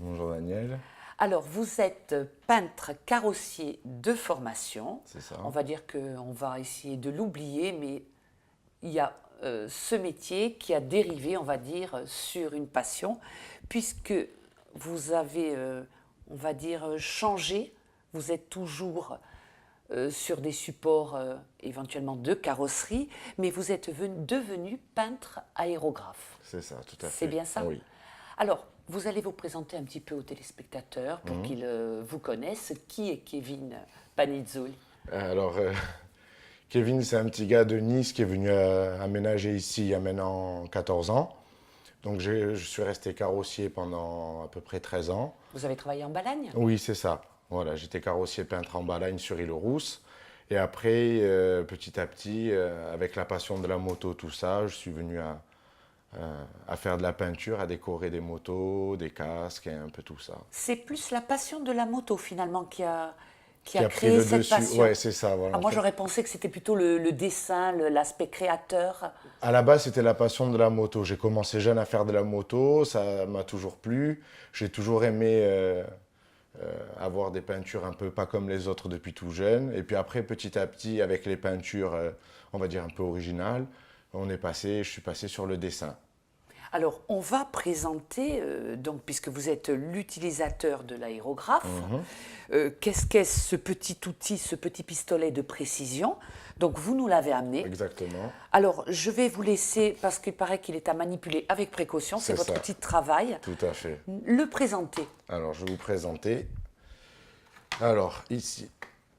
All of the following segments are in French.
Bonjour Daniel. Alors, vous êtes peintre carrossier de formation. C'est ça. On va dire qu'on va essayer de l'oublier, mais il y a ce métier qui a dérivé, on va dire, sur une passion, puisque vous avez, on va dire, changé. Vous êtes toujours sur des supports éventuellement de carrosserie, mais vous êtes devenu peintre aérographe. C'est ça, tout à fait. C'est bien ça? Oui. Alors, vous allez vous présenter un petit peu aux téléspectateurs pour qu'ils vous connaissent. Qui est Kevin Panizzoli? Alors, Kevin, c'est un petit gars de Nice qui est venu aménager ici il y a maintenant 14 ans. Donc, je suis resté carrossier pendant à peu près 13 ans. Vous avez travaillé en Balagne? Oui, c'est ça. Voilà, j'étais carrossier peintre en Balagne sur Île-aux-Rousses. Et après, petit à petit, avec la passion de la moto, tout ça, je suis venu à faire de la peinture, à décorer des motos, des casques et un peu tout ça. C'est plus la passion de la moto finalement qui a Qui a pris créé le cette dessus. passion. Ouais, c'est ça. Voilà, Ah, en moi, fait. j'aurais pensé que c'était plutôt le dessin, l'aspect créateur. À la base, c'était la passion de la moto. J'ai commencé jeune à faire de la moto, ça m'a toujours plu. J'ai toujours aimé avoir des peintures un peu pas comme les autres depuis tout jeune. Et puis après, petit à petit, avec les peintures, on va dire un peu originales, je suis passé sur le dessin. Alors, on va présenter, donc, puisque vous êtes l'utilisateur de l'aérographe, qu'est-ce ce petit outil, ce petit pistolet de précision? Donc, vous nous l'avez amené. Exactement. Alors, je vais vous laisser, parce qu'il paraît qu'il est à manipuler avec précaution, c'est C'est votre ça. outil de travail, Tout à fait. le présenter. Alors, je vais vous présenter. Alors, ici,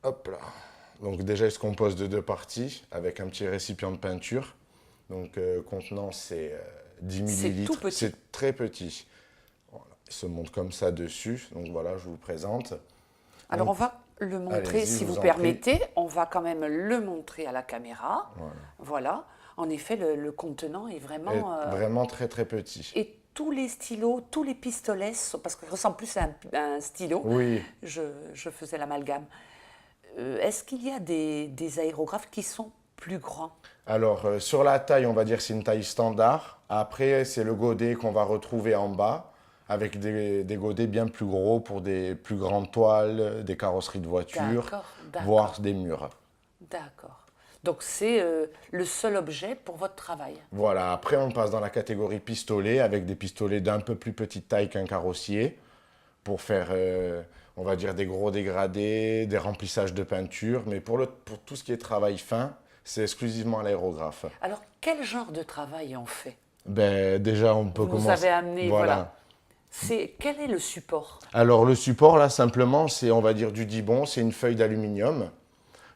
hop là. Donc, déjà, il se compose de deux parties avec un petit récipient de peinture. Donc, contenant, c'est 10 C'est millilitres. tout petit. C'est très petit. Voilà. Il se monte comme ça dessus. Donc, voilà, je vous présente. Alors, Donc, on va le montrer, allez-y, si je vous vous en permettez. On va quand même le montrer à la caméra. Voilà. Voilà. En effet, le contenant est Et vraiment... vraiment très, très petit. Et tous les stylos, tous les pistolets, parce qu'il ressemble plus à un stylo, Oui. je faisais l'amalgame. Est-ce qu'il y a des aérographes qui sont plus grands? Alors, sur la taille, on va dire que c'est une taille standard. Après, c'est le godet qu'on va retrouver en bas, avec des godets bien plus gros pour des plus grandes toiles, des carrosseries de voitures, D'accord. voire des murs. D'accord. Donc c'est le seul objet pour votre travail. Voilà, après, on passe dans la catégorie pistolet, avec des pistolets d'un peu plus petite taille qu'un carrossier, pour faire, on va dire, des gros dégradés, des remplissages de peinture. Mais pour tout ce qui est travail fin, c'est exclusivement l'aérographe. Alors quel genre de travail on fait? Ben, déjà, on peut Vous nous commencer. avez amené, voilà. Quel est le support? Alors le support là simplement c'est on va dire du Dibond, c'est une feuille d'aluminium.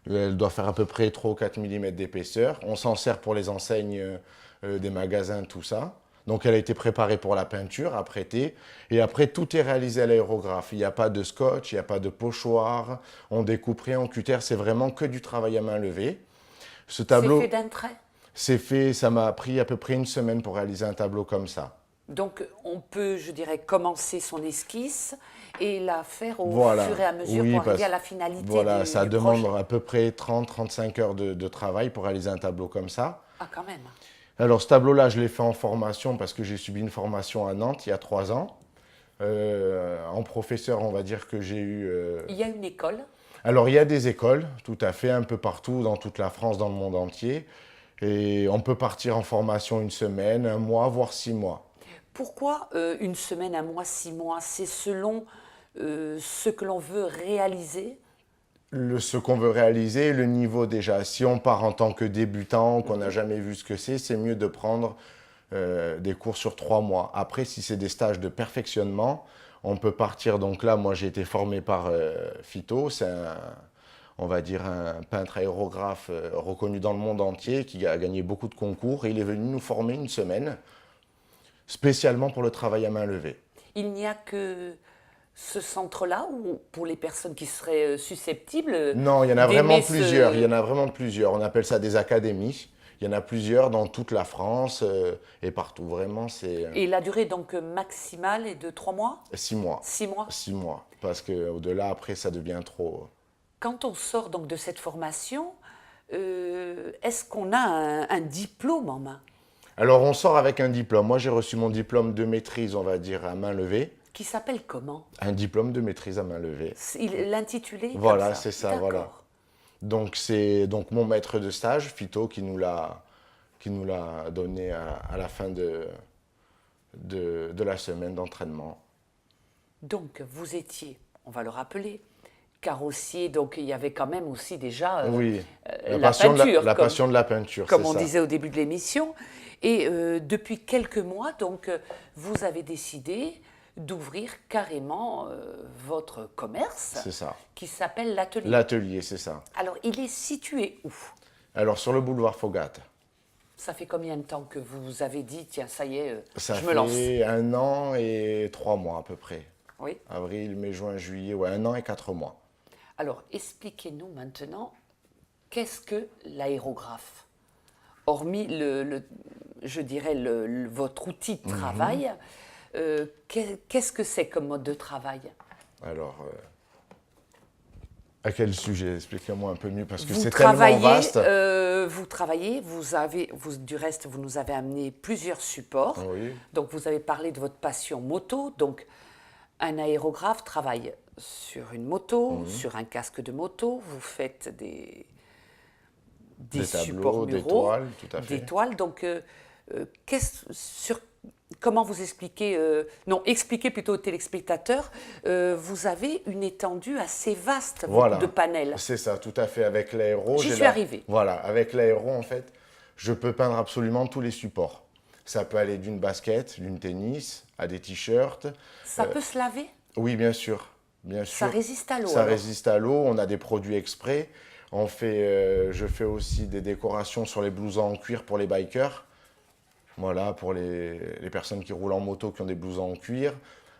Elle doit faire à peu près 3 ou 4 mm d'épaisseur. On s'en sert pour les enseignes des magasins, tout ça. Donc elle a été préparée pour la peinture, à prêter. Et après tout est réalisé à l'aérographe. Il n'y a pas de scotch, il n'y a pas de pochoir. On découpe rien en cutter, c'est vraiment que du travail à main levée. Ce C'est tableau, fait d'un trait. c'est fait, ça m'a pris à peu près une semaine pour réaliser un tableau comme ça. Donc on peut, je dirais, commencer son esquisse et la faire au Voilà. fur et à mesure Oui, pour arriver parce- à la finalité Voilà, ça du demande projet. à peu près 30-35 heures de travail pour réaliser un tableau comme ça. Ah quand même. Alors ce tableau-là, je l'ai fait en formation parce que j'ai subi une formation à Nantes il y a 3 ans. En professeur, on va dire que j'ai eu... Il y a une école. Alors il y a des écoles, tout à fait, un peu partout, dans toute la France, dans le monde entier. Et on peut partir en formation une semaine, un mois, voire 6 mois. Pourquoi une semaine, un mois, 6 mois? C'est selon ce que l'on veut réaliser. Ce qu'on veut réaliser, le niveau déjà. Si on part en tant que débutant, qu'on n'a jamais vu ce que c'est mieux de prendre des cours sur 3 mois. Après, si c'est des stages de perfectionnement, on peut partir. Donc là, moi, j'ai été formé par Phyto. C'est on va dire, un peintre aérographe reconnu dans le monde entier qui a gagné beaucoup de concours. Et il est venu nous former une semaine, spécialement pour le travail à main levée. Il n'y a que ce centre-là ou pour les personnes qui seraient susceptibles Non, il y en a vraiment d'aimer plusieurs. Il y en a vraiment plusieurs. On appelle ça des académies. Il y en a plusieurs dans toute la France et partout. Vraiment, c'est Et la durée donc maximale est de 3 mois? 6 mois. 6 mois? 6 mois. Parce qu'au-delà, après, ça devient trop. Quand on sort donc de cette formation, est-ce qu'on a un diplôme en main? Alors, on sort avec un diplôme. Moi, j'ai reçu mon diplôme de maîtrise, on va dire, à main levée. qui s'appelle comment? Un diplôme de maîtrise à main levée. L'intitulé Voilà, comme ça. c'est ça, D'accord. voilà. Donc c'est donc mon maître de stage, Phyto, qui nous l'a donné à la fin de la semaine d'entraînement. Donc, vous étiez, on va le rappeler, carrossier, donc il y avait quand même aussi déjà Oui, la la peinture, passion de la peinture, comme c'est on ça. disait au début de l'émission. Et depuis quelques mois, donc, vous avez décidé d'ouvrir carrément votre commerce C'est ça. qui s'appelle l'Atelier. L'atelier, c'est ça. Alors, il est situé où? Alors sur le boulevard Fogat. Ça fait combien de temps que vous avez dit, tiens, ça y est, Ça je me lance? fait 1 an et 3 mois à peu près. Oui. Avril, mai, juin, juillet, ouais, 1 an et 4 mois. Alors, expliquez-nous maintenant, qu'est-ce que l'aérographe? Hormis, je dirais, votre outil de travail, qu'est-ce que c'est comme mode de travail? Alors, à quel sujet? Expliquez-moi un peu mieux parce que Vous c'est tellement vaste. vous travaillez, du reste, vous nous avez amené plusieurs supports. Oui. Donc, vous avez parlé de votre passion moto. Donc, un aérographe travaille sur une moto, sur un casque de moto. Vous faites des Des supports tableaux, des muraux, toiles, tout à fait. des toiles. Donc, comment vous expliquez, non, expliquez plutôt aux téléspectateurs, vous avez une étendue assez vaste Voilà. de panels. C'est ça, tout à fait. Avec l'aéro, J'y suis arrivée. Voilà, avec l'aéro, en fait, je peux peindre absolument tous les supports. Ça peut aller d'une basket, d'une tennis, à des t-shirts. Ça peut se laver? Oui, bien sûr. Bien sûr. Ça résiste à l'eau? Ça alors résiste à l'eau. On a des produits exprès. Je fais aussi des décorations sur les blousons en cuir pour les bikers. Voilà, pour les personnes qui roulent en moto, qui ont des blousons en cuir.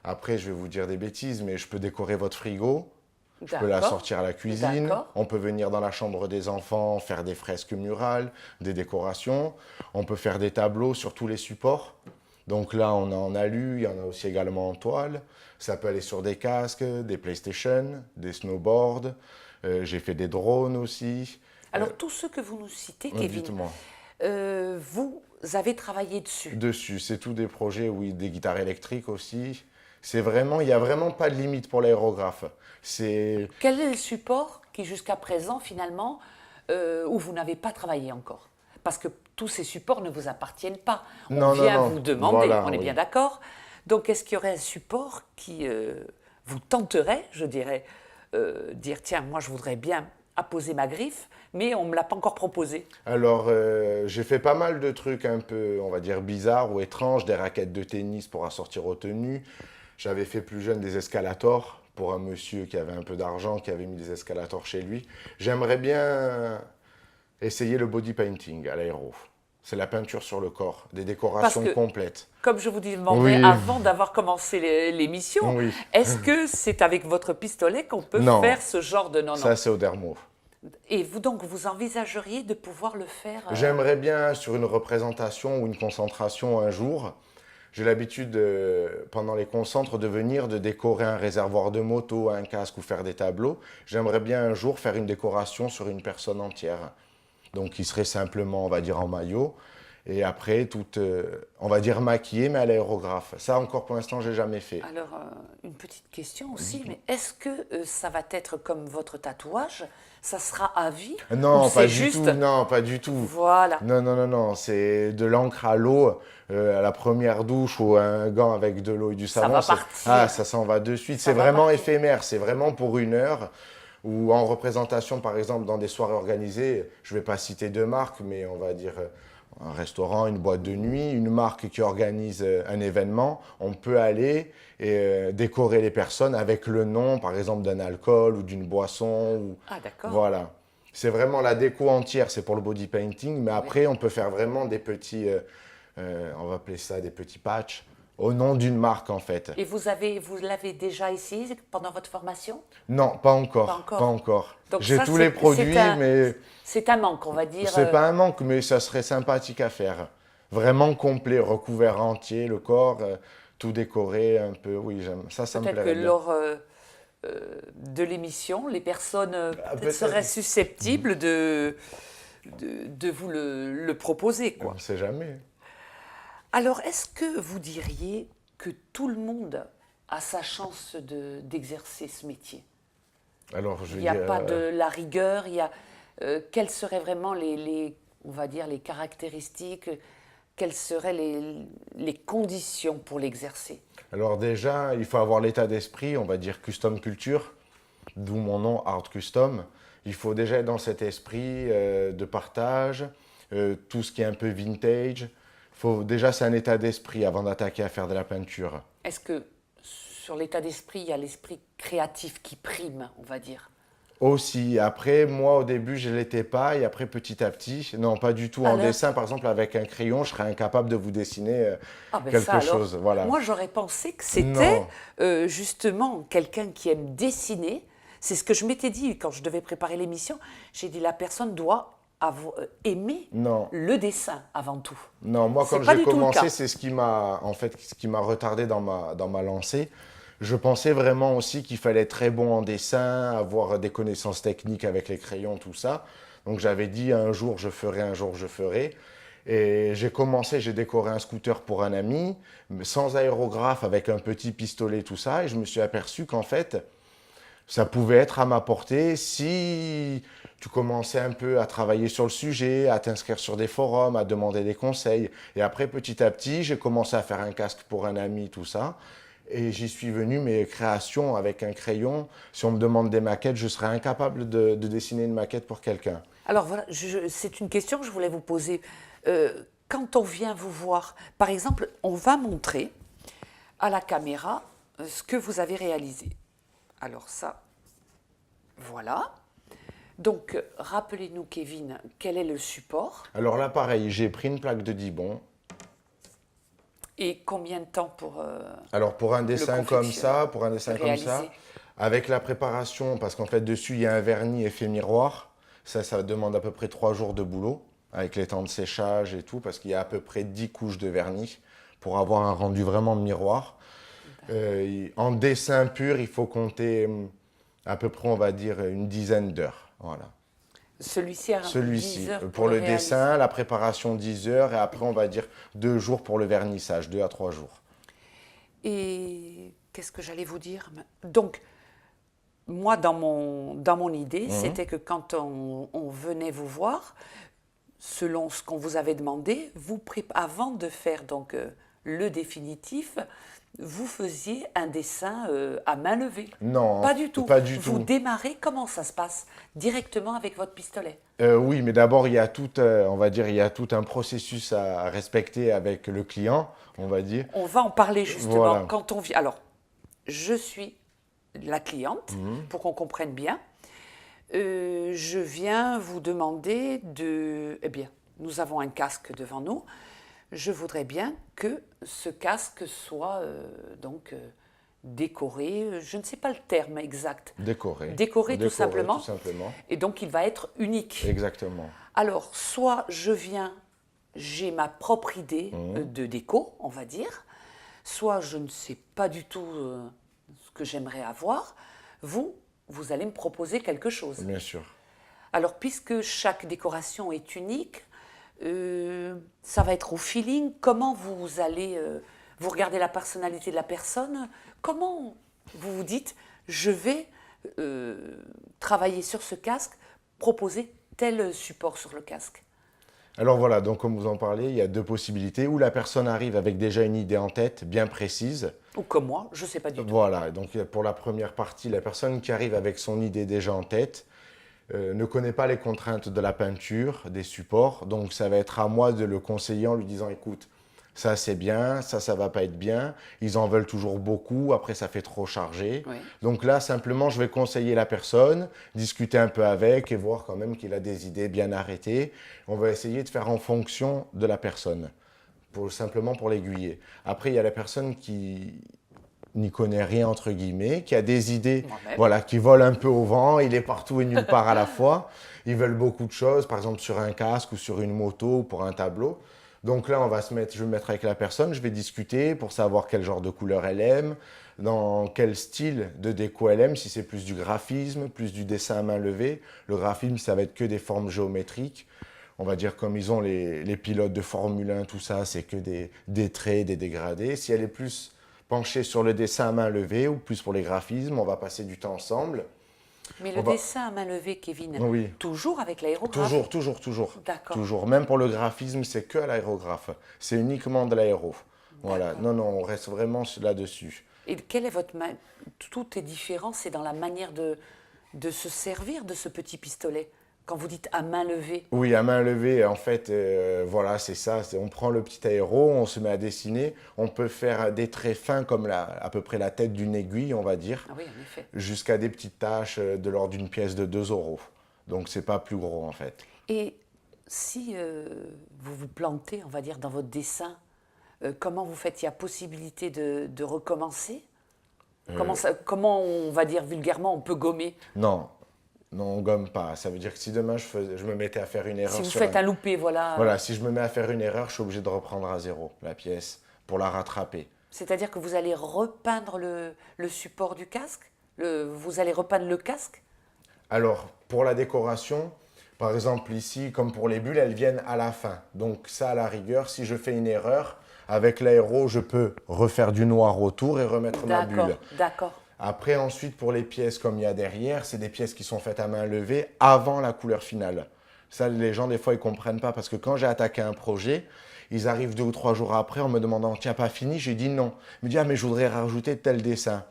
Après, je vais vous dire des bêtises, mais je peux décorer votre frigo. Je peux la D'accord. sortir à la cuisine. D'accord. On peut venir dans la chambre des enfants, faire des fresques murales, des décorations. On peut faire des tableaux sur tous les supports. Donc là, on a en alu, il y en a aussi également en toile. Ça peut aller sur des casques, des PlayStation, des snowboards. J'ai fait des drones aussi. Alors, tout ce que vous nous citez, Kevin, Dites-moi. vous avez travaillé dessus. Dessus, c'est tous des projets, oui, des guitares électriques aussi. C'est vraiment, il n'y a vraiment pas de limite pour l'aérographe. C'est Quel est le support qui, jusqu'à présent, finalement, où vous n'avez pas travaillé encore? Parce que tous ces supports ne vous appartiennent pas. On Non, non, vient non. vous demander, Voilà, on est oui. bien d'accord. Donc, est-ce qu'il y aurait un support qui vous tenterait, je dirais, dire, tiens, moi, je voudrais bien apposer ma griffe, mais on ne me l'a pas encore proposé? Alors, j'ai fait pas mal de trucs un peu, on va dire, bizarres ou étranges, des raquettes de tennis pour assortir aux tenues. J'avais fait plus jeune des escalators pour un monsieur qui avait un peu d'argent, qui avait mis des escalators chez lui. J'aimerais bien essayer le body painting à l'aéro. C'est la peinture sur le corps, des décorations Parce que- complètes. Comme je vous demandais Oui. avant d'avoir commencé l'émission, Oui. est-ce que c'est avec votre pistolet qu'on peut Non. faire ce genre de... Non, non. Ça, c'est au dermo. Et vous, donc, vous envisageriez de pouvoir le faire J'aimerais bien, sur une représentation ou une concentration un jour, j'ai l'habitude, pendant les concentres, de venir, de décorer un réservoir de moto, un casque ou faire des tableaux. J'aimerais bien un jour faire une décoration sur une personne entière. Donc, qui serait simplement, on va dire, en maillot. Et après, toute, on va dire maquillée, mais à l'aérographe. Ça, encore pour l'instant, j'ai jamais fait. Alors, une petite question aussi, mais est-ce que ça va être comme votre tatouage? Ça sera à vie? Non, Ou pas c'est du juste... tout. Non, pas du tout. Voilà. Non, non, non, non. C'est de l'encre à l'eau, à la première douche ou un gant avec de l'eau et du Ça savon. va c'est- partir. Ah, ça s'en va de suite. Ça C'est va vraiment partir. éphémère. C'est vraiment pour 1 heure. Ou en représentation, par exemple, dans des soirées organisées, je ne vais pas citer de marques, mais on va dire un restaurant, une boîte de nuit, une marque qui organise un événement, on peut aller et décorer les personnes avec le nom, par exemple, d'un alcool ou d'une boisson. Ah, d'accord. Voilà. C'est vraiment la déco entière, c'est pour le body painting, mais après, on peut faire vraiment des petits, on va appeler ça des petits patchs, au nom d'une marque, en fait. Et vous l'avez déjà essayé pendant votre formation? Non, pas encore. Pas encore. Pas encore. Donc J'ai ça, tous les produits, mais C'est un manque, on va dire. c'est pas un manque, mais ça serait sympathique à faire. Vraiment complet, recouvert entier, le corps, tout décoré un peu. Oui, j'aime. Ça me Peut-être que plairait bien. lors de l'émission, les personnes peut-être peut-être. seraient susceptibles de vous le proposer, quoi. On ne sait jamais. Alors, est-ce que vous diriez que tout le monde a sa chance d'exercer ce métier? Alors, Il n'y a pas de la rigueur, quelles seraient vraiment on va dire, les caractéristiques, quelles seraient les conditions pour l'exercer? Alors déjà, il faut avoir l'état d'esprit, on va dire custom culture, d'où mon nom Art Custom. Il faut déjà être dans cet esprit de partage, tout ce qui est un peu vintage. Déjà, c'est un état d'esprit avant d'attaquer à faire de la peinture. Est-ce que sur l'état d'esprit, il y a l'esprit créatif qui prime, on va dire? Aussi, après, moi au début, je ne l'étais pas, et après, petit à petit, non, pas du tout. En Alors, dessin, par exemple, avec un crayon, je serais incapable de vous dessiner ah ben ça quelque alors, chose. Voilà. moi j'aurais pensé que c'était Non, justement quelqu'un qui aime dessiner. C'est ce que je m'étais dit quand je devais préparer l'émission. J'ai dit la personne doit aimer non. le dessin avant tout. Non, moi, C'est quand pas j'ai du tout le cas. commencé, c'est ce qui m'a, en fait, ce qui m'a retardé dans ma lancée. Je pensais vraiment aussi qu'il fallait être très bon en dessin, avoir des connaissances techniques avec les crayons, tout ça. Donc j'avais dit un jour je ferai, un jour je ferai. Et j'ai commencé, j'ai décoré un scooter pour un ami, sans aérographe, avec un petit pistolet, tout ça. Et je me suis aperçu qu'en fait, ça pouvait être à ma portée si tu commençais un peu à travailler sur le sujet, à t'inscrire sur des forums, à demander des conseils. Et après, petit à petit, j'ai commencé à faire un casque pour un ami, tout ça. Et j'y suis venu, mes créations avec un crayon. Si on me demande des maquettes, je serais incapable de dessiner une maquette pour quelqu'un. Alors voilà, c'est une question que je voulais vous poser. Quand on vient vous voir, par exemple, on va montrer à la caméra ce que vous avez réalisé. Alors ça, voilà. Donc, rappelez-nous, Kevin, quel est le support Alors là, pareil, j'ai pris une plaque de Dibond. et combien de temps pour Alors pour un dessin comme ça, réaliser? avec la préparation, parce qu'en fait dessus il y a un vernis effet miroir, ça demande à peu près 3 jours de boulot, avec les temps de séchage et tout, parce qu'il y a à peu près 10 couches de vernis pour avoir un rendu vraiment miroir. En dessin pur, il faut compter à peu près, on va dire, une dizaine d'heures. Voilà. Celui-ci a 10 Celui-ci, heures pour le réaliser. dessin, la préparation 10 heures, et après on va dire 2 jours pour le vernissage, 2 à 3 jours. Et qu'est-ce que j'allais vous dire? Donc, moi, dans mon idée, c'était que quand on venait vous voir, selon ce qu'on vous avait demandé, avant de faire donc le définitif, vous faisiez un dessin à main levée. Non, Pas du tout. pas du Vous tout. démarrez, comment ça se passe? Directement avec votre pistolet. Oui, mais d'abord, il y a tout, on va dire, il y a tout un processus à respecter avec le client, on va dire. On va en parler justement Voilà. quand on vient. Alors, je suis la cliente, pour qu'on comprenne bien. Je viens vous demander Eh bien, nous avons un casque devant nous. Je voudrais bien que ce casque soit décoré. Je ne sais pas le terme exact. Décoré. Décoré tout simplement. Tout simplement. Et donc, il va être unique. Exactement. Alors, soit j'ai ma propre idée de déco, on va dire, soit je ne sais pas du tout ce que j'aimerais avoir. Vous allez me proposer quelque chose. Bien sûr. Alors, puisque chaque décoration est unique, ça va être au feeling. Comment vous allez... vous regardez la personnalité de la personne. Comment vous vous dites, je vais travailler sur ce casque, proposer tel support sur le casque? Alors voilà, donc comme vous en parlez, il y a 2 possibilités. Où la personne arrive avec déjà une idée en tête, bien précise. Ou comme moi, je ne sais pas du tout. Voilà, donc pour la première partie, la personne qui arrive avec son idée déjà en tête ne connaît pas les contraintes de la peinture, des supports. Donc ça va être à moi de le conseiller en lui disant, écoute, ça c'est bien, ça va pas être bien. Ils en veulent toujours beaucoup, après ça fait trop chargé. Oui. Donc là, simplement, je vais conseiller la personne, discuter un peu avec et voir quand même qu'il a des idées bien arrêtées. On va essayer de faire en fonction de la personne, simplement pour l'aiguiller. Après, il y a la personne qui n'y connaît rien, entre guillemets, qui a des idées, Moi-même. voilà, qui volent un peu au vent, il est partout et nulle part à la fois. Ils veulent beaucoup de choses, par exemple sur un casque ou sur une moto ou pour un tableau. Donc là, je vais me mettre avec la personne, je vais discuter pour savoir quel genre de couleur elle aime, dans quel style de déco elle aime, si c'est plus du graphisme, plus du dessin à main levée. Le graphisme, ça va être que des formes géométriques. On va dire comme ils ont les pilotes de Formule 1, tout ça, c'est que des traits, des dégradés. Si elle est plus pencher sur le dessin à main levée ou plus pour les graphismes. On va passer du temps ensemble. Mais le dessin à main levée, Kevin, Oui. toujours avec l'aérographe? Toujours. D'accord. Toujours. Même pour le graphisme, c'est que à l'aérographe. C'est uniquement de l'aéro. Voilà. Non, on reste vraiment là-dessus. Et quelle est votre main? Tout est différent, c'est dans la manière de se servir de ce petit pistolet. Quand vous dites à main levée. Oui, à main levée, en fait, voilà, c'est ça. On prend le petit aéro, on se met à dessiner. On peut faire des traits fins comme à peu près la tête d'une aiguille, on va dire. Ah oui, en effet. Jusqu'à des petites taches de l'ordre d'une pièce de 2 euros. Donc, c'est pas plus gros, en fait. Et si vous vous plantez, on va dire, dans votre dessin, comment vous faites? Il y a possibilité de recommencer? Comment, on va dire vulgairement, on peut gommer? Non, on gomme pas. Ça veut dire que si demain je me mettais à faire une erreur Si vous sur faites un loupé, voilà. Voilà, si je me mets à faire une erreur, je suis obligé de reprendre à zéro la pièce pour la rattraper. C'est-à-dire que vous allez repeindre le support du casque? Vous allez repeindre le casque? Alors, pour la décoration, par exemple ici, comme pour les bulles, elles viennent à la fin. Donc ça, à la rigueur, si je fais une erreur, avec l'aéro, je peux refaire du noir autour et remettre ma bulle. D'accord. Après, ensuite, pour les pièces comme il y a derrière, c'est des pièces qui sont faites à main levée avant la couleur finale. Ça, les gens, des fois, ils ne comprennent pas parce que quand j'ai attaqué un projet, ils arrivent 2 ou 3 jours après en me demandant « Tiens, pas fini ?» J'ai dit non. Ils me disent « Ah, mais je voudrais rajouter tel dessin. »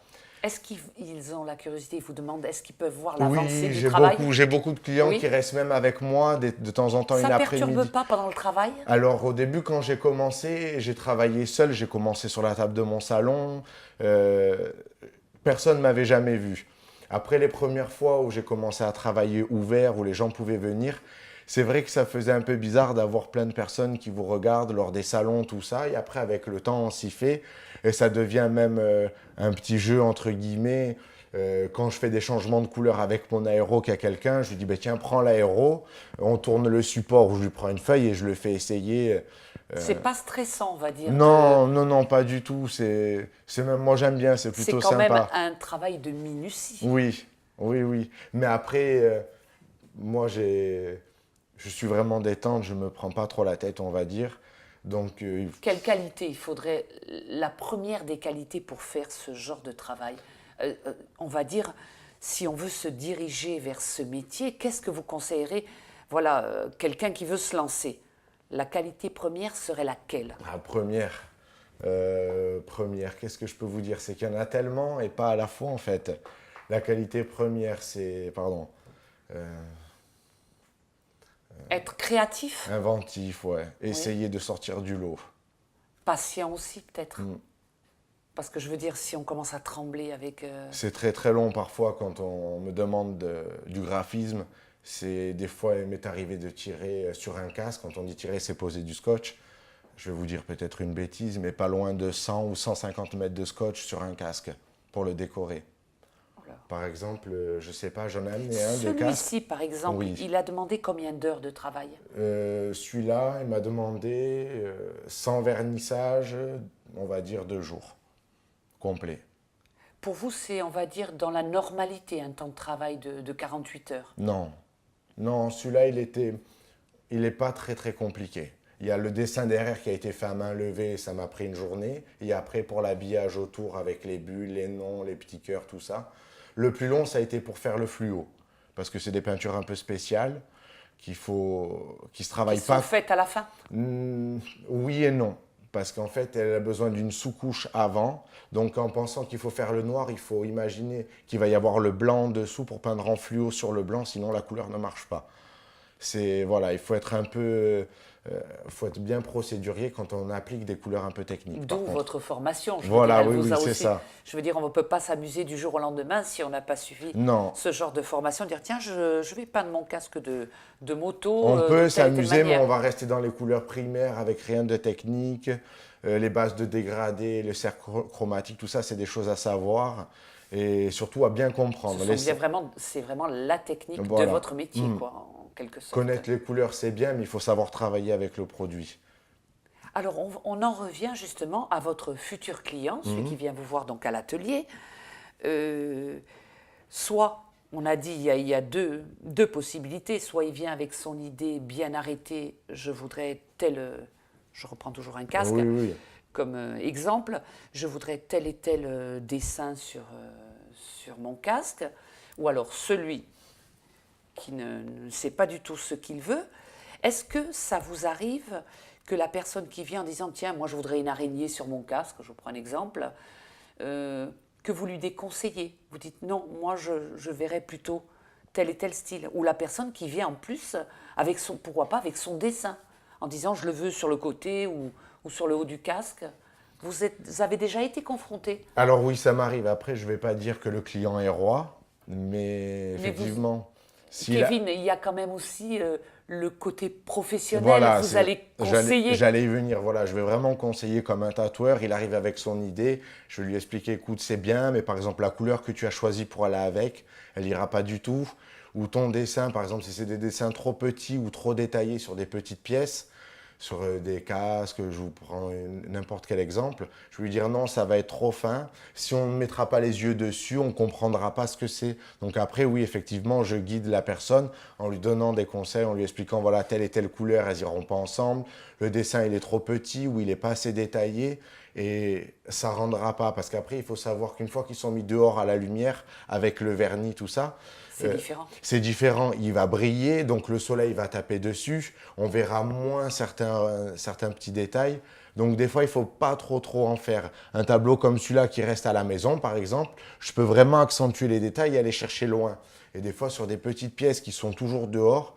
Est-ce qu'ils ont la curiosité, ils vous demandent, est-ce qu'ils peuvent voir l'avancée Oui, du travail? j'ai beaucoup de clients Oui. qui restent même avec moi de temps en temps une Ça ne après-midi. perturbe pas pendant le travail? Alors au début, quand j'ai commencé, j'ai travaillé seul, j'ai commencé sur la table de mon salon. Personne ne m'avait jamais vu. Après les premières fois où j'ai commencé à travailler ouvert, où les gens pouvaient venir, c'est vrai que ça faisait un peu bizarre d'avoir plein de personnes qui vous regardent lors des salons, tout ça. Et après, avec le temps, on s'y fait. Et ça devient même un petit jeu, entre guillemets. Quand je fais des changements de couleur avec mon aéro qu'à quelqu'un, je lui dis, bah, tiens, prends l'aéro. On tourne le support où je lui prends une feuille et je le fais essayer. C'est pas stressant, on va dire. Non, pas du tout. C'est même, moi, j'aime bien, c'est plutôt C'est quand sympa. même un travail de minutie. Oui. Mais après, moi, je suis vraiment détente, je ne me prends pas trop la tête, on va dire. Donc, Quelle qualité? Il faudrait la première des qualités pour faire ce genre de travail. On va dire, si on veut se diriger vers ce métier, qu'est-ce que vous conseillerez? Voilà, quelqu'un qui veut se lancer. La qualité première serait laquelle? la première, qu'est-ce que je peux vous dire? C'est qu'il y en a tellement et pas à la fois, en fait. La qualité première, c'est, Être créatif, inventif, ouais. Essayer de sortir du lot. patient aussi peut-être. Parce que je veux dire, si on commence à trembler avec... C'est très très long parfois quand on me demande du graphisme. Des fois, il m'est arrivé de tirer sur un casque. Quand on dit tirer, c'est poser du scotch. Je vais vous dire peut-être une bêtise, mais pas loin de 100 ou 150 mètres de scotch sur un casque pour le décorer. Par exemple, je sais pas, j'en ai amené un de casque. Celui-ci, par exemple, Oui. il a demandé combien d'heures de travail? Celui-là, il m'a demandé, sans vernissage, on va dire 2 jours complets. Pour vous, c'est, on va dire, dans la normalité, un temps de travail de 48 heures? Non, celui-là, il n'est pas très très compliqué. Il y a le dessin derrière qui a été fait à main levée, ça m'a pris une journée. Et après, pour l'habillage autour avec les bulles, les noms, les petits cœurs, tout ça. Le plus long, ça a été pour faire le fluo. Parce que c'est des peintures un peu spéciales qui se travaillent Qui pas. sont faites à la fin? Oui et non. Parce qu'en fait, elle a besoin d'une sous-couche avant. Donc, en pensant qu'il faut faire le noir, il faut imaginer qu'il va y avoir le blanc en dessous pour peindre en fluo sur le blanc, sinon la couleur ne marche pas. Voilà, il faut être faut être bien procédurier quand on applique des couleurs un peu techniques. D'où votre formation. C'est ça. Je veux dire, on ne peut pas s'amuser du jour au lendemain si on n'a pas suivi ce genre de formation. Dire, tiens, je vais peindre mon casque de moto. On peut de s'amuser, mais on va rester dans les couleurs primaires avec rien de technique. Les bases de dégradé, le cercle chromatique, tout ça, c'est des choses à savoir et surtout à bien comprendre. C'est vraiment la technique de votre métier, quoi, en quelque sorte. Connaître les couleurs, c'est bien, mais il faut savoir travailler avec le produit. Alors, on en revient justement à votre futur client, celui qui vient vous voir donc à l'atelier. Soit, on a dit, il y a deux possibilités. Soit il vient avec son idée bien arrêtée, je voudrais tel... je reprends toujours un casque. Oui. comme exemple, je voudrais tel et tel dessin sur mon casque, ou alors celui qui ne sait pas du tout ce qu'il veut. Est-ce que ça vous arrive que la personne qui vient en disant « Tiens, moi je voudrais une araignée sur mon casque », je vous prends un exemple, que vous lui déconseillez? Vous dites « Non, moi je verrais plutôt tel et tel style ». Ou la personne qui vient en plus, avec son, pourquoi pas, avec son dessin, en disant « Je le veux sur le côté ou sur le haut du casque ». Vous avez déjà été confronté? Alors oui, ça m'arrive. Après, je ne vais pas dire que le client est roi, mais effectivement, Kevin, il y a quand même aussi le côté professionnel. voilà, vous allez conseiller. J'allais y venir. Voilà, je vais vraiment conseiller comme un tatoueur. Il arrive avec son idée. Je vais lui expliquer, écoute, c'est bien, mais par exemple, la couleur que tu as choisie pour aller avec, elle ira pas du tout. Ou ton dessin, par exemple, si c'est des dessins trop petits ou trop détaillés sur des petites pièces, sur des casques, je vous prends n'importe quel exemple, je vais lui dire non, ça va être trop fin. Si on ne mettra pas les yeux dessus, on ne comprendra pas ce que c'est. Donc après, oui, effectivement, je guide la personne en lui donnant des conseils, en lui expliquant, voilà, telle et telle couleur, elles n'iront pas ensemble. Le dessin, il est trop petit ou il n'est pas assez détaillé. Et ça ne rendra pas, parce qu'après, il faut savoir qu'une fois qu'ils sont mis dehors à la lumière, avec le vernis, tout ça, c'est différent. C'est différent, il va briller, donc le soleil va taper dessus, on verra moins certains petits détails. Donc des fois, il ne faut pas trop en faire. Un tableau comme celui-là qui reste à la maison, par exemple, je peux vraiment accentuer les détails et aller chercher loin. Et des fois, sur des petites pièces qui sont toujours dehors,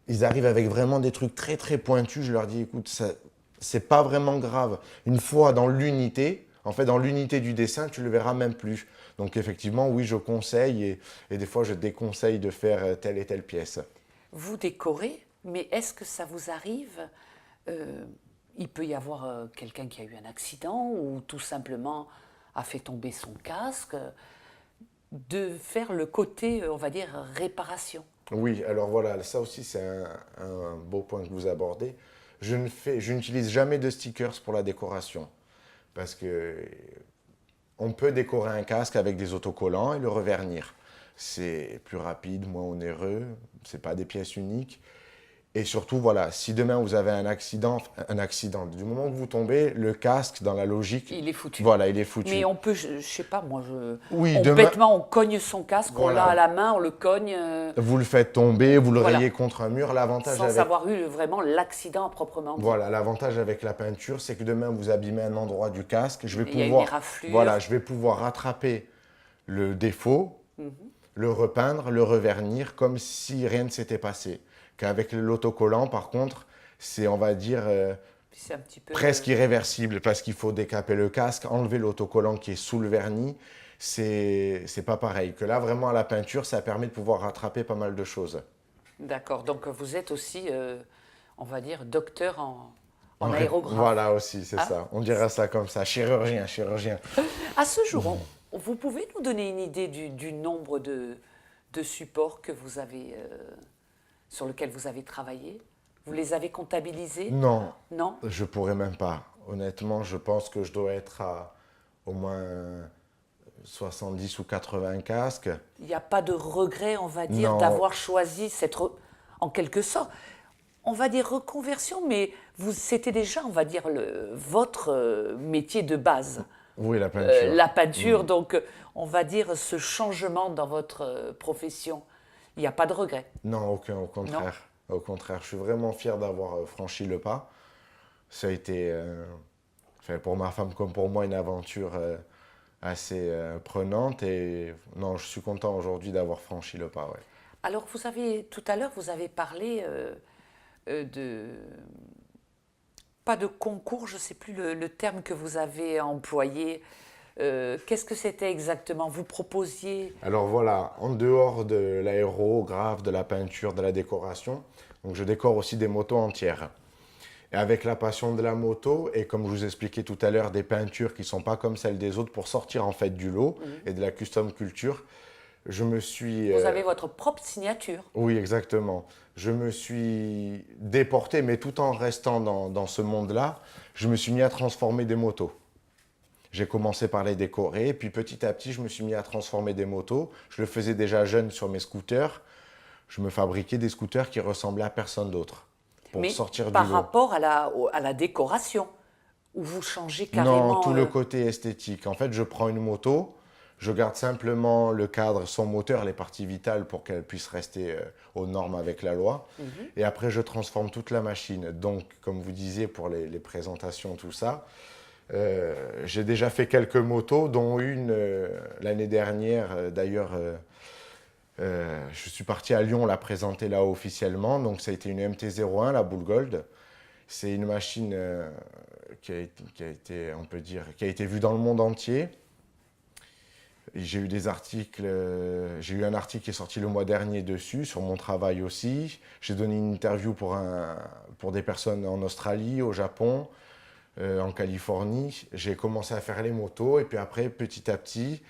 ils arrivent avec vraiment des trucs très pointus. Je leur dis, écoute, c'est pas vraiment grave. Une fois dans l'unité, en fait, dans l'unité du dessin, tu le verras même plus. Donc effectivement, oui, je conseille et des fois, je déconseille de faire telle et telle pièce. Vous décorez, mais est-ce que ça vous arrive il peut y avoir quelqu'un qui a eu un accident ou tout simplement a fait tomber son casque, de faire le côté, on va dire, réparation. Oui, alors voilà, ça aussi, c'est un beau point que vous abordez. Je n'utilise jamais de stickers pour la décoration parce que on peut décorer un casque avec des autocollants et le revernir. C'est plus rapide, moins onéreux, c'est pas des pièces uniques. Et surtout, voilà, si demain vous avez un accident, du moment que vous tombez, le casque, dans la logique, il est foutu. Voilà, il est foutu. Mais on peut, je sais pas, moi, oui, bêtement, on cogne son casque, voilà. On l'a à la main, on le cogne. Vous le faites tomber, vous le rayez contre un mur. L'avantage sans avoir eu vraiment l'accident à proprement dit. Voilà, l'avantage avec la peinture, c'est que demain vous abîmez un endroit du casque, je vais il y a une éraflure. Voilà, je vais pouvoir rattraper le défaut, le repeindre, le revernir, comme si rien ne s'était passé. Qu'avec l'autocollant, par contre, c'est, on va dire, c'est un petit peu presque irréversible, parce qu'il faut décaper le casque, enlever l'autocollant qui est sous le vernis. C'est pas pareil. Que là, vraiment, à la peinture, ça permet de pouvoir rattraper pas mal de choses. D'accord. Donc, vous êtes aussi, on va dire, docteur en aérographe. Voilà aussi, c'est ça. On dira ça comme ça. Chirurgien. À ce jour, vous pouvez nous donner une idée du nombre de supports que vous avez, sur lesquels vous avez travaillé? Vous les avez comptabilisés? Non. Non? Je pourrais même pas. Honnêtement, je pense que je dois être à au moins 70 ou 80 casques. Il n'y a pas de regret, on va dire, d'avoir choisi cette, en quelque sorte, on va dire reconversion, mais c'était déjà, on va dire, votre métier de base. Oui, la peinture. La peinture, donc on va dire ce changement dans votre profession. Il n'y a pas de regret? Non, aucun, au contraire. Non. Au contraire, je suis vraiment fier d'avoir franchi le pas. Ça a été, pour ma femme comme pour moi, une aventure assez prenante. Et non, je suis content aujourd'hui d'avoir franchi le pas. Ouais. Alors, tout à l'heure, vous avez parlé pas de concours, je ne sais plus le terme que vous avez employé. Qu'est-ce que c'était exactement? Vous proposiez? Alors voilà, en dehors de l'aérographe, de la peinture, de la décoration, donc je décore aussi des motos entières. Et avec la passion de la moto, et comme je vous expliquais tout à l'heure, des peintures qui ne sont pas comme celles des autres pour sortir en fait du lot et de la custom culture, je me suis... Vous avez votre propre signature. Oui, exactement. Je me suis déporté, mais tout en restant dans ce monde-là, je me suis mis à transformer des motos. J'ai commencé par les décorer, puis petit à petit, je me suis mis à transformer des motos. Je le faisais déjà jeune sur mes scooters. Je me fabriquais des scooters qui ressemblaient à personne d'autre pour sortir du lot. Par rapport à la décoration, Ou vous changez carrément Non, tout le côté esthétique. En fait, je prends une moto, je garde simplement le cadre, son moteur, les parties vitales pour qu'elle puisse rester aux normes avec la loi. Et après, je transforme toute la machine. Donc, comme vous disiez, pour les présentations, tout ça, j'ai déjà fait quelques motos, dont une l'année dernière. D'ailleurs, je suis parti à Lyon la présenter là officiellement. Donc, ça a été une MT-01, la Bull Gold. C'est une machine qui a été, on peut dire, qui a été vue dans le monde entier. J'ai eu des articles, j'ai eu un article qui est sorti le mois dernier dessus, sur mon travail aussi. J'ai donné une interview pour des personnes en Australie, au Japon, en Californie. J'ai commencé à faire les motos et puis après, petit à petit,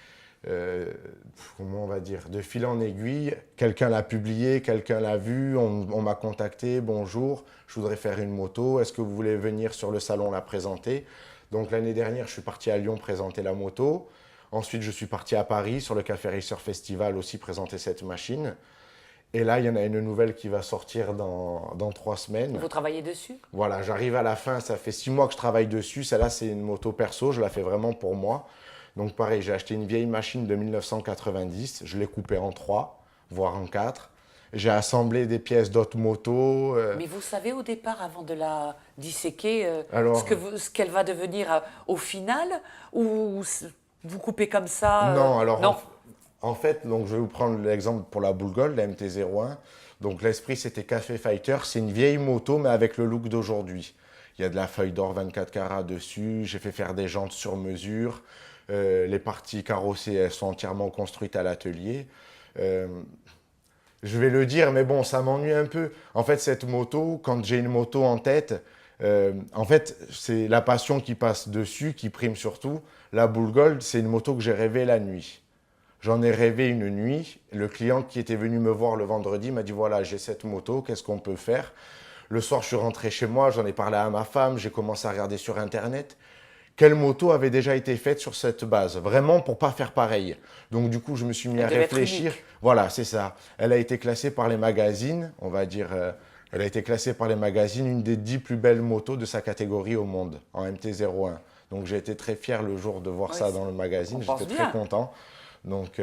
comment on va dire, de fil en aiguille, quelqu'un l'a publié, quelqu'un l'a vu, on m'a contacté, bonjour, je voudrais faire une moto, est-ce que vous voulez venir sur le salon la présenter? Donc l'année dernière, je suis parti à Lyon présenter la moto. Ensuite, je suis parti à Paris sur le Café Racer Festival aussi présenter cette machine. Et là, il y en a une nouvelle qui va sortir dans 3 semaines. Vous travaillez dessus? Voilà, j'arrive à la fin, ça fait 6 mois que je travaille dessus. Celle-là, c'est une moto perso, je la fais vraiment pour moi. Donc pareil, j'ai acheté une vieille machine de 1990, je l'ai coupée en 3, voire en 4. J'ai assemblé des pièces d'autres motos. Mais vous savez au départ, avant de la disséquer, Alors, ce qu'elle va devenir au final? Ou vous coupez comme ça non, alors non. en fait, donc, je vais vous prendre l'exemple pour la Bull Gold, la MT-01. Donc l'esprit, c'était Café Fighter. C'est une vieille moto, mais avec le look d'aujourd'hui. Il y a de la feuille d'or 24 carats dessus. J'ai fait faire des jantes sur mesure. Les parties carrossées, elles sont entièrement construites à l'atelier. Je vais le dire, mais bon, ça m'ennuie un peu. En fait, cette moto, quand j'ai une moto en tête, en fait, c'est la passion qui passe dessus, qui prime surtout. La Bull Gold, c'est une moto que j'ai rêvée la nuit. J'en ai rêvé une nuit. Le client qui était venu me voir le vendredi m'a dit, voilà, j'ai cette moto, qu'est-ce qu'on peut faire? Le soir, je suis rentré chez moi, j'en ai parlé à ma femme, j'ai commencé à regarder sur Internet. Quelle moto avait déjà été faite sur cette base? Vraiment pour pas faire pareil. Donc du coup, je me suis mis à devait être réfléchir. unique. Voilà, c'est ça. Elle a été classée par les magazines, on va dire, elle a été classée par les magazines une des 10 plus belles motos de sa catégorie au monde, en MT-01. Donc j'ai été très fier le jour de voir Oui, ça dans le magazine, on pense j'étais bien. très content. Donc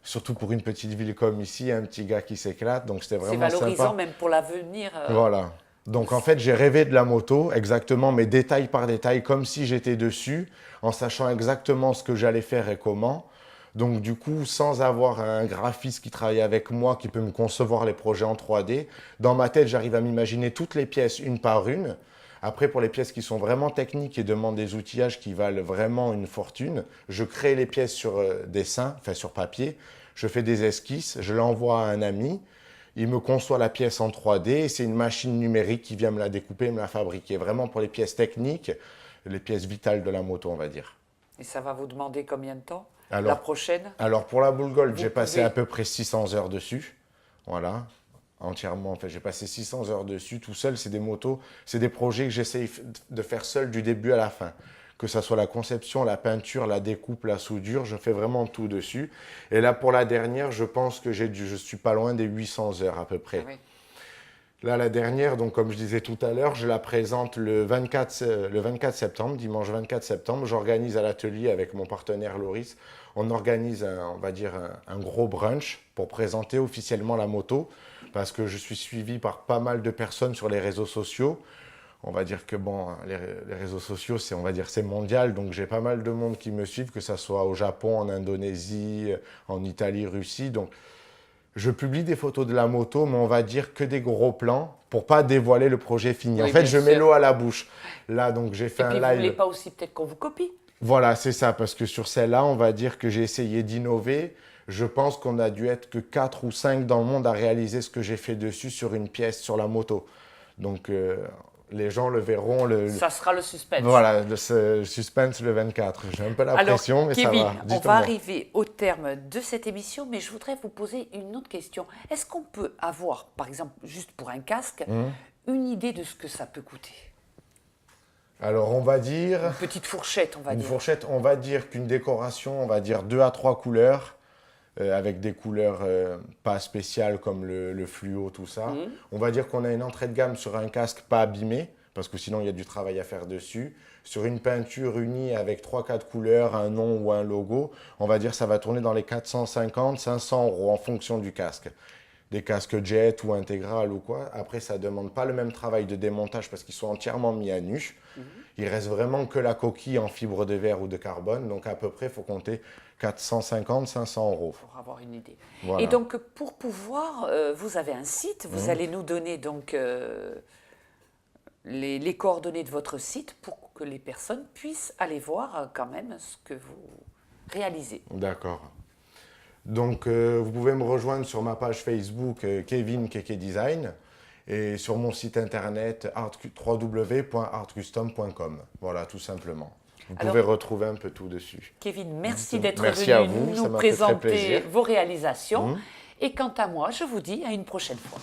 surtout pour une petite ville comme ici, un petit gars qui s'éclate, donc c'était C'est vraiment valorisant sympa. même pour l'avenir. Voilà. Donc en fait, j'ai rêvé de la moto, exactement, mais détail par détail, comme si j'étais dessus, en sachant exactement ce que j'allais faire et comment. Donc du coup, sans avoir un graphiste qui travaille avec moi, qui peut me concevoir les projets en 3D, dans ma tête, j'arrive à m'imaginer toutes les pièces une par une. Après, pour les pièces qui sont vraiment techniques et demandent des outillages qui valent vraiment une fortune, je crée les pièces sur dessin, enfin sur papier, je fais des esquisses, je l'envoie à un ami, il me conçoit la pièce en 3D et c'est une machine numérique qui vient me la découper, me la fabriquer. Vraiment pour les pièces techniques, les pièces vitales de la moto, on va dire. Et ça va vous demander combien de temps? La Alors, prochaine? alors pour la Bull Gold, Vous j'ai passé pouvez- à peu près 600 heures dessus. Voilà, entièrement. En fait, j'ai passé 600 heures dessus tout seul. C'est des motos, c'est des projets que j'essaye de faire seul du début à la fin. Que ça soit la conception, la peinture, la découpe, la soudure, je fais vraiment tout dessus. Et là, pour la dernière, je pense que je suis pas loin des 800 heures à peu près. Ah oui. Là, la dernière, donc comme je disais tout à l'heure, je la présente le 24 septembre, dimanche 24 septembre. J'organise à l'atelier avec mon partenaire Loris, on organise, on va dire, un gros brunch pour présenter officiellement la moto, parce que je suis suivi par pas mal de personnes sur les réseaux sociaux. On va dire que bon, les réseaux sociaux, c'est, on va dire, c'est mondial, donc j'ai pas mal de monde qui me suivent, que ce soit au Japon, en Indonésie, en Italie, Russie. Donc, je publie des photos de la moto, mais on va dire que des gros plans pour pas dévoiler le projet fini. Oui, En fait, bien je mets sûr. l'eau à la bouche. Là, donc j'ai fait Et un puis vous voulez live. pas aussi peut-être qu'on vous copie? Voilà, c'est ça, parce que sur celle-là, on va dire que j'ai essayé d'innover. Je pense qu'on a dû être que 4 ou 5 dans le monde à réaliser ce que j'ai fait dessus sur une pièce sur la moto. Donc, les gens le verront. Ça sera le suspense. Voilà, le suspense le 24. J'ai un peu la Alors, pression, mais Kevin, ça va. on Dites-moi. va arriver au terme de cette émission, mais je voudrais vous poser une autre question. Est-ce qu'on peut avoir, par exemple, juste pour un casque, une idée de ce que ça peut coûter? Alors, on va dire... Une petite fourchette, on va Une dire. fourchette, on va dire qu'une décoration, on va dire 2 à 3 couleurs, avec des couleurs pas spéciales comme le fluo, tout ça. On va dire qu'on a une entrée de gamme sur un casque pas abîmé, parce que sinon il y a du travail à faire dessus. Sur une peinture unie avec 3-4 couleurs, un nom ou un logo, on va dire que ça va tourner dans les 450-500 € en fonction du casque. Des casques jet ou intégral ou quoi. Après, ça ne demande pas le même travail de démontage parce qu'ils sont entièrement mis à nu. Il reste vraiment que la coquille en fibre de verre ou de carbone. Donc, à peu près, il faut compter 450-500 €. Pour avoir une idée. Voilà. Et donc, pour pouvoir, vous avez un site, vous allez nous donner donc les coordonnées de votre site pour que les personnes puissent aller voir quand même ce que vous réalisez. D'accord. Donc, vous pouvez me rejoindre sur ma page Facebook Kevin Keke Design et sur mon site internet www.artcustom.com. Voilà, tout simplement. Vous pouvez retrouver un peu tout dessus. Kevin, merci d'être Merci à venu vous, ça nous m'a fait très présenter plaisir. vos réalisations. Et quant à moi, je vous dis à une prochaine fois.